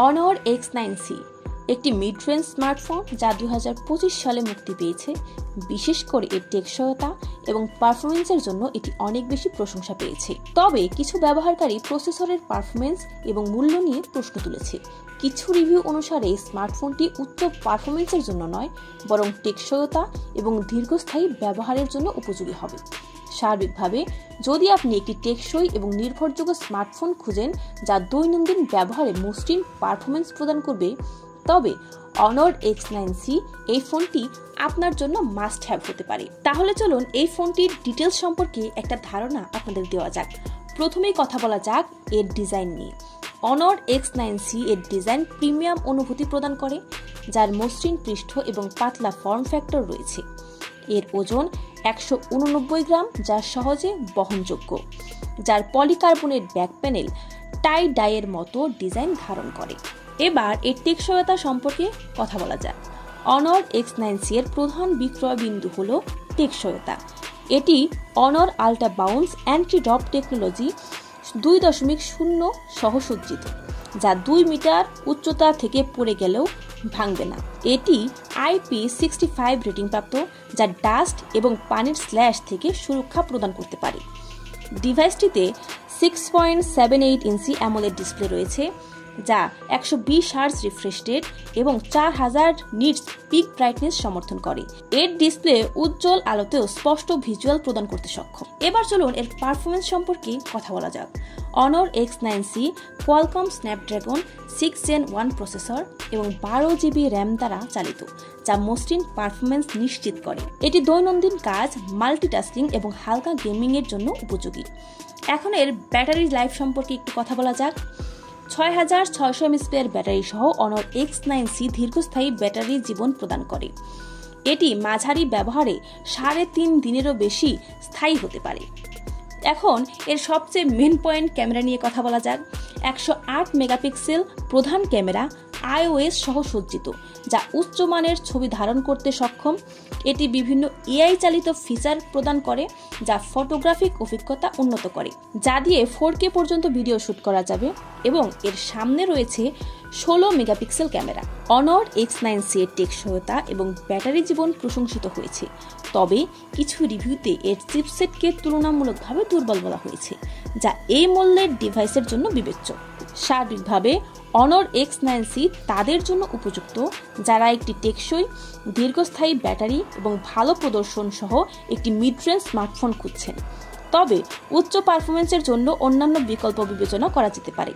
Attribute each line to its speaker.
Speaker 1: Honor X9c একটি mid range smartphone যা 2025 সালে মুক্তি পেয়েছে। বিশেষ করে এর টেকসইতা এবং পারফরমেন্সের জন্য এটি অনেক বেশি প্রশংসা পেয়েছে। তবে কিছু ব্যবহারকারী প্রসেসরের পারফরমেন্স এবং মূল্য নিয়ে প্রশ্ন তুলেছে। কিছু রিভিউ অনুসারে স্মার্টফোনটি উচ্চ পারফরমেন্সের জন্য নয়, বরং টেকসইতা এবং দীর্ঘস্থায়ী ব্যবহারের জন্য উপযোগী হবে। সার্বিকভাবে, যদি আপনি একটি টেকসই এবং নির্ভরযোগ্য স্মার্টফোন খুঁজেন যা দৈনন্দিন ব্যবহারে মসৃণ পারফরমেন্স প্রদান করবে, তবে Honor X9c এই ফোনটি আপনার জন্য মাস্ট হ্যাভ হতে পারে। তাহলে চলুন এই ফোনটির ডিটেলস সম্পর্কে একটা ধারণা আপনাদের দেওয়া যাক। প্রথমেই কথা বলা যাক এর ডিজাইন নিয়ে। Honor X9c এর ডিজাইন প্রিমিয়াম অনুভূতি প্রদান করে, যার মসৃণ পৃষ্ঠ এবং পাতলা ফর্ম ফ্যাক্টর রয়েছে। এর ওজন 189 গ্রাম, যা সহজে বহনযোগ্য, যার পলিকার্বনেট ব্যাক প্যানেল টাই ডাইয়ের মতো ডিজাইন ধারণ করে। এবার এর টেকসইতা সম্পর্কে কথা বলা যাক। Honor X9c এর প্রধান বিক্রয় বিন্দু হল টেকসইতা। এটি Honor ultra bounce anti drop technology 2.0 সহ সজ্জিত, যা 2 মিটার উচ্চতা থেকে পড়ে গেলেও ভাঙবে না। এটি IP65 রেটিং প্রাপ্ত, যা ডাস্ট এবং পানির স্ল্যাশ থেকে সুরক্ষা প্রদান করতে পারে। ডিভাইসটিতে 6.78 ইঞ্চি অ্যামোলেড ডিসপ্লে রয়েছে, যা 120 হার্জ রিফ্রেশ রেট এবং 4000 নিটস পিক ব্রাইটনেস সমর্থন করে। এর ডিসপ্লে উজ্জ্বল আলোতেও স্পষ্ট ভিজুয়াল প্রদান করতে সক্ষম। এবার চলুন এর পারফরমেন্স সম্পর্কে কথা বলা যাক। Honor X9c Qualcomm Snapdragon 6 Gen 1 processor এবং 12 GB র্যাম দ্বারা চালিত, যা মসৃণ পারফরমেন্স নিশ্চিত করে। এটি দৈনন্দিন কাজ, মাল্টিটাস্কিং এবং হালকা গেমিং এর জন্য উপযোগী। এখন এর ব্যাটারি লাইফ সম্পর্কে একটু কথা বলা যাক। 6600 mAh ব্যাটারি সহ Honor X9c দীর্ঘস্থায়ী ব্যাটারি জীবন প্রদান করে। এটি মাঝারি ব্যবহারে 3.5 দিনেরও বেশি স্থায়ী হতে পারে। এখন এর সবচেয়ে মেন পয়েন্ট ক্যামেরা নিয়ে কথা বলা যাক। 108 মেগাপিক্সেল প্রধান ক্যামেরা iOS সহ সজ্জিত, যা উচ্চমানের ছবি ধারণ করতে সক্ষম। এটি বিভিন্ন AI চালিত ফিচার প্রদান করে, যা ফটোগ্রাফিক অভিজ্ঞতা উন্নত করে, যা দিয়ে 4K পর্যন্ত ভিডিও শুট করা যাবে। এবং এর সামনে রয়েছে 16 মেগাপিক্সেল ক্যামেরা। Honor X9c এর টেকসইতা এবং ব্যাটারি জীবন প্রশংসিত হয়েছে, তবে কিছু রিভিউতে এর চিপসেটকে তুলনামূলকভাবে দুর্বল বলা হয়েছে, যা এই মূল্যের ডিভাইসের জন্য বিবেচ্য। সার্বিকভাবে Honor X9c তাদের জন্য উপযুক্ত যারা একটি টেকসই, দীর্ঘস্থায়ী ব্যাটারি এবং ভালো প্রদর্শন সহ একটি মিড রেঞ্জ স্মার্টফোন খুঁজছেন। তবে উচ্চ পারফরমেন্সের জন্য অন্যান্য বিকল্প বিবেচনা করা যেতে পারে।